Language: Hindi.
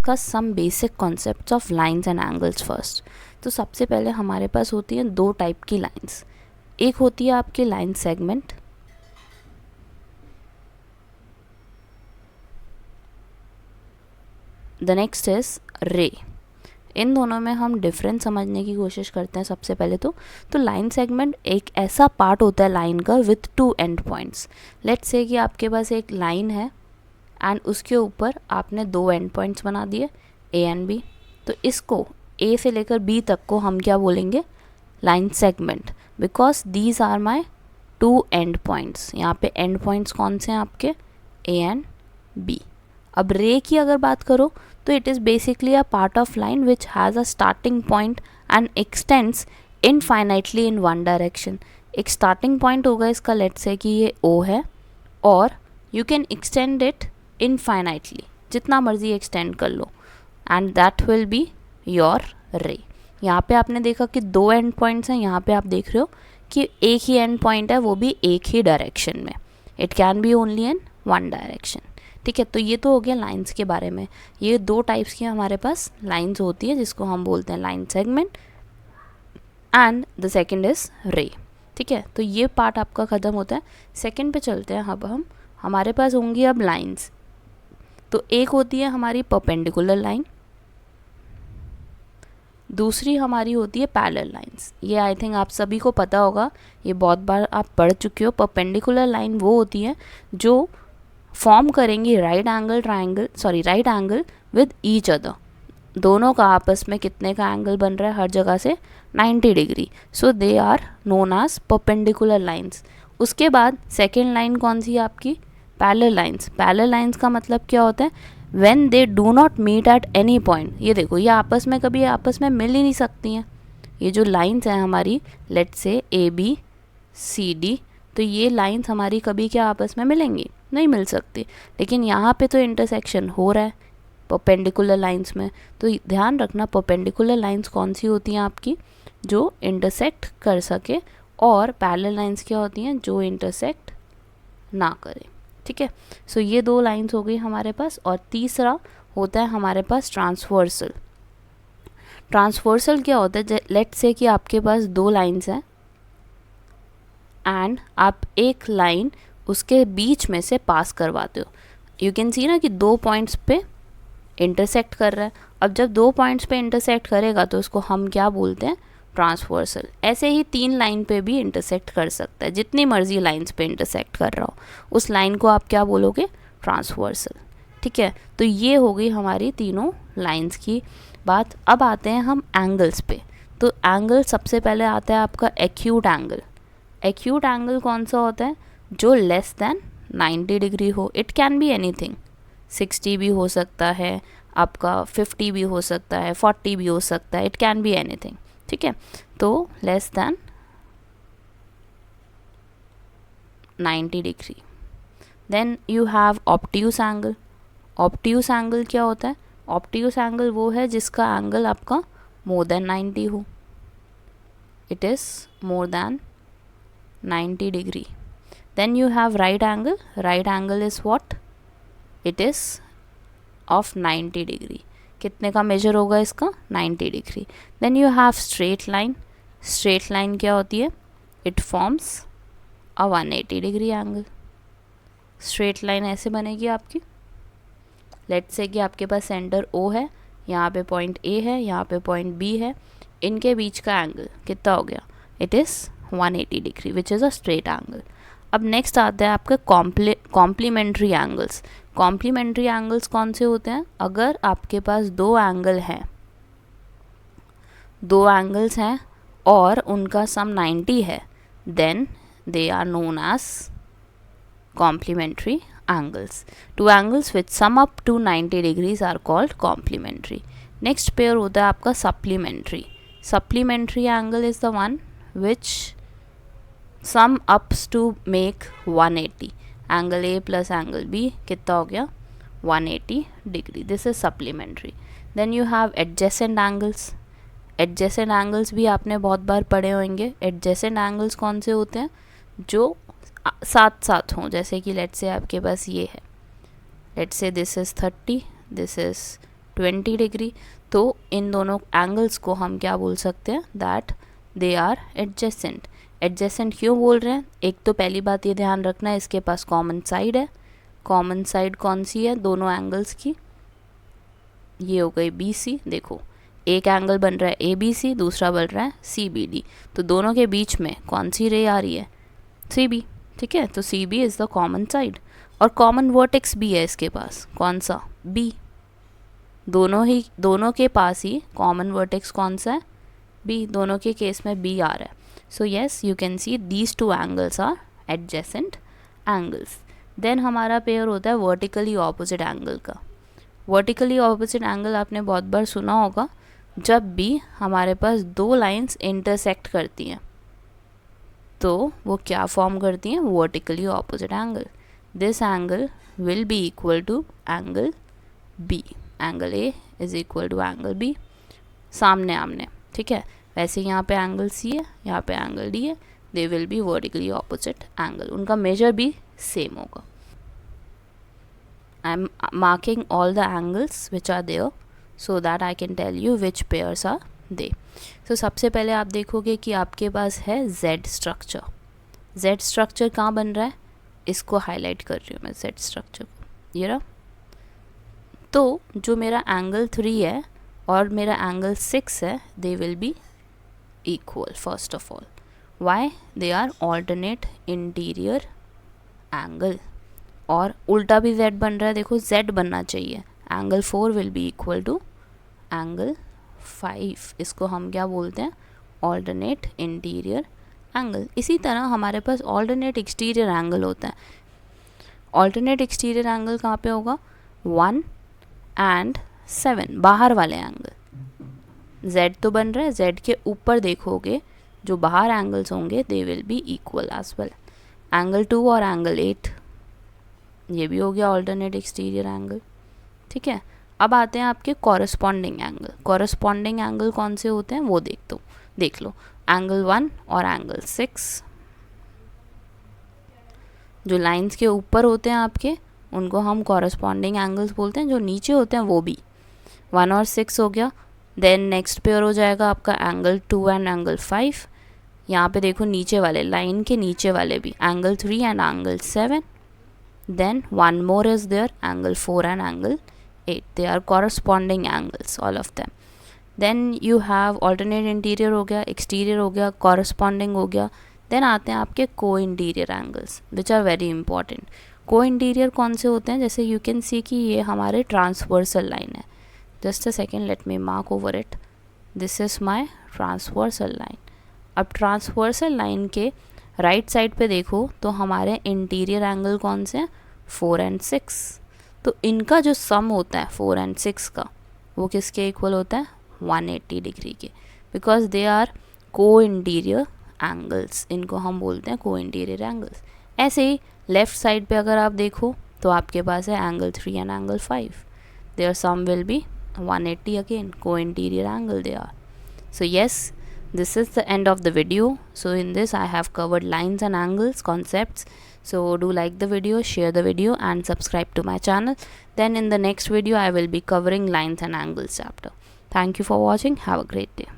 Discuss some basic concepts of lines and angles first. तो सबसे पहले हमारे पास होती हैं दो टाइप की लाइंस। एक होती है आपकी line segment, the next is रे। इन दोनों में हम डिफरेंस समझने की कोशिश करते हैं। सबसे पहले तो लाइन सेगमेंट एक ऐसा पार्ट होता है लाइन का with to end points. Let's say कि आपके पास एक लाइन है एंड उसके ऊपर आपने दो एंड पॉइंट्स बना दिए ए एंड बी। तो इसको ए से लेकर बी तक को हम क्या बोलेंगे, line segment, because these are my two end points. यहाँ पे एंड पॉइंट्स कौन से हैं आपके, ए एंड बी। अब रे की अगर बात करो तो it is basically a part of line which has a starting point and extends infinitely in one direction. एक स्टार्टिंग पॉइंट होगा इसका, लेट्स से कि ये ओ है, और you can extend it infinitely, जितना मर्जी एक्सटेंड कर लो, and that will be your ray. यहाँ पे आपने देखा कि दो एंड पॉइंट्स हैं, यहाँ पे आप देख रहे हो कि एक ही एंड पॉइंट है, वो भी एक ही डायरेक्शन में। It can be only in one direction. ठीक है, तो ये तो हो गया लाइंस के बारे में। ये दो टाइप्स की हमारे पास लाइंस होती है, जिसको हम बोलते हैं line segment and the second is रे। ठीक है, तो ये पार्ट आपका ख़त्म होता है। सेकंड पे चलते हैं अब हम। हमारे पास होंगी अब लाइंस। तो एक होती है हमारी परपेंडिकुलर लाइन, दूसरी हमारी होती है पैरेलल लाइंस। ये आई थिंक आप सभी को पता होगा, ये बहुत बार आप पढ़ चुके हो। परपेंडिकुलर लाइन वो होती है जो फॉर्म करेंगी right angle with each other. दोनों का आपस में कितने का एंगल बन रहा है, हर जगह से 90 degree. So they are known as perpendicular lines. उसके बाद सेकेंड लाइन कौन सी है आपकी, पैरेलल लाइंस। पैरेलल लाइंस का मतलब क्या होता है, when they do not meet at any point. ये देखो, ये आपस में मिल ही नहीं सकती हैं। ये जो लाइंस हैं हमारी, let's say A B C D, तो ये लाइंस हमारी कभी क्या आपस में मिलेंगी, नहीं मिल सकती। लेकिन यहाँ पे तो इंटरसेक्शन हो रहा है परपेंडिकुलर लाइंस में। तो ध्यान रखना, परपेंडिकुलर लाइंस कौन सी होती हैं आपकी, जो इंटरसेक्ट कर सके, और पैरेलल लाइंस क्या होती हैं, जो इंटरसेक्ट ना करें। ठीक है, सो ये दो लाइंस हो गई हमारे पास। और तीसरा होता है हमारे पास ट्रांसवर्सल। ट्रांसवर्सल क्या होता है, लेट्स से कि आपके पास दो लाइंस हैं एंड आप एक लाइन उसके बीच में से पास करवाते हो। यू कैन सी ना कि दो पॉइंट्स पे इंटरसेक्ट कर रहा है। अब जब दो पॉइंट्स पे इंटरसेक्ट करेगा तो उसको हम क्या बोलते हैं, ट्रांसवर्सल। ऐसे ही तीन लाइन पे भी इंटरसेक्ट कर सकता है, जितनी मर्जी लाइंस पे इंटरसेक्ट कर रहा हो, उस लाइन को आप क्या बोलोगे, ट्रांसवर्सल। ठीक है, तो ये हो गई हमारी तीनों लाइंस की बात। अब आते हैं हम एंगल्स पे। तो एंगल सबसे पहले आता है आपका एक्यूट एंगल। एक्यूट एंगल कौन सा होता है, जो लेस देन 90 डिग्री हो। इट कैन बी एनीथिंग, 60 भी हो सकता है आपका, 50 भी हो सकता है, 40 भी हो सकता है, इट कैन बी एनीथिंग। ठीक है, तो less than 90 degree. Then you have obtuse angle. Obtuse angle क्या होता है, ऑब्ट्यूस एंगल वो है जिसका एंगल आपका मोर देन 90 हो। It is more than 90 degree. Then you have right angle. Right angle is what? It is of 90 degree. कितने का मेजर होगा इसका, 90 degree. Then you have straight line. Straight line क्या होती है, it forms a 180 degree angle. Straight line ऐसे बनेगी आपकी। लेट्स से कि आपके पास सेंटर O है, यहाँ पे पॉइंट A है, यहाँ पे पॉइंट B है, इनके बीच का एंगल कितना हो गया, it is 180 degree which is a straight angle. अब नेक्स्ट आता है आपके कॉम्प्लीमेंट्री एंगल्स। कॉम्प्लीमेंट्री एंगल्स कौन से होते हैं, अगर आपके पास दो एंगल्स हैं और उनका सम 90 है, then they are known as complementary angles. Two angles which sum up to 90 degrees are called complementary. Next pair होता है आपका supplementary. Supplementary angle is the one which sum ups to make 180। Angle A plus angle B कितना हो गया, 180 degree. This is supplementary. Then you have adjacent angles. Adjacent angles भी आपने बहुत बार पढ़े होंगे। एडजेसेंट एंगल्स कौन से होते हैं, जो साथ साथ हों। जैसे कि लेट्स से आपके पास ये है, let's say this is 30, this is 20 degree, तो इन दोनों एंगल्स को हम क्या बोल सकते हैं, that they are adjacent. Adjacent क्यों बोल रहे हैं, एक तो पहली बात ये ध्यान रखना है इसके पास कॉमन साइड है। कॉमन साइड कौन सी है दोनों एंगल्स की, ये हो गई बी सी। देखो एक एंगल बन रहा है ए बी सी, दूसरा बन रहा है सी बी डी, तो दोनों के बीच में कौन सी रे आ रही है, सी बी। ठीक है, तो C B is the common side, और कॉमन वर्टेक्स भी है इसके पास, कौन सा, बी। दोनों के पास ही कॉमन वर्टेक्स कौन सा है, बी। दोनों के केस में बी आ रहा है। So yes you can see these two angles are adjacent angles. Then हमारा पेयर होता है वर्टिकली ऑपोजिट एंगल का। वर्टिकली ऑपोजिट एंगल आपने बहुत बार सुना होगा, जब भी हमारे पास दो लाइंस इंटरसेक्ट करती हैं तो वो क्या फॉर्म करती हैं, vertically opposite angle. This angle will be equal to angle B, angle A is equal to angle B, सामने आमने। ठीक है, वैसे यहाँ पे एंगल सी है, यहाँ पे एंगल डी है, they will be vertically opposite angle, उनका मेजर भी सेम होगा। I am marking all the angles which are there so that I can tell you which pairs are they. So सबसे पहले आप देखोगे कि आपके पास है Z स्ट्रक्चर। Z स्ट्रक्चर कहाँ बन रहा है, इसको हाईलाइट कर रही हूँ मैं Z स्ट्रक्चर को, ये रहा। तो जो मेरा एंगल 3 है और मेरा एंगल 6 है, they will be equal first of all. Why, they are alternate interior angle, और उल्टा भी Z बन रहा है, देखो Z बनना चाहिए। Angle 4 will be equal to angle 5, इसको हम क्या बोलते हैं, ऑल्टरनेट इंटीरियर एंगल। इसी तरह हमारे पास ऑल्टरनेट एक्सटीरियर एंगल होता है। ऑल्टरनेट एक्सटीरियर एंगल कहाँ पे होगा, 1 एंड 7, बाहर वाले एंगल। Z तो बन रहा है, Z के ऊपर देखोगे जो बाहर एंगल्स होंगे they will be equal as well. Angle 2 और एंगल 8, ये भी हो गया ऑल्टरनेट एक्सटीरियर एंगल। ठीक है, अब आते हैं आपके कॉरस्पॉन्डिंग एंगल। कॉरस्पॉन्डिंग एंगल कौन से होते हैं वो देख लो। एंगल 1 और एंगल 6, जो लाइंस के ऊपर होते हैं आपके उनको हम कॉरस्पॉन्डिंग एंगल्स बोलते हैं, जो नीचे होते हैं वो भी। 1 और 6 हो गया। देन नेक्स्ट पेयर हो जाएगा आपका एंगल 2 एंड एंगल 5। यहाँ पे देखो नीचे वाले, लाइन के नीचे वाले भी, angle 3 and angle 7। Then one more is there, angle 4 and angle 8. They are corresponding angles, all of them. Then you have alternate interior हो गया, exterior हो गया, corresponding हो गया। Then आते हैं आपके co-interior angles, which are very important. Co-interior कौन से होते हैं, जैसे you can see कि ये हमारे transversal line है। Just a second, let me mark over it. This is my transversal line. अब transversal line के राइट साइड पे देखो तो हमारे इंटीरियर एंगल कौन से हैं, 4 एंड 6। तो इनका जो सम होता है 4 एंड 6 का, वो किसके इक्वल होता है, 180 डिग्री के, बिकॉज दे आर को इंटीरियर एंगल्स। इनको हम बोलते हैं को इंटीरियर एंगल्स। ऐसे ही लेफ्ट साइड पे अगर आप देखो तो आपके पास है angle 3 and angle 5, their sum will be 180 again, co interior angle they are. So yes, this is the end of the video. So in this I have covered lines and angles concepts. So do like the video, share the video and subscribe to my channel. Then in the next video I will be covering lines and angles chapter. Thank you for watching. Have a great day.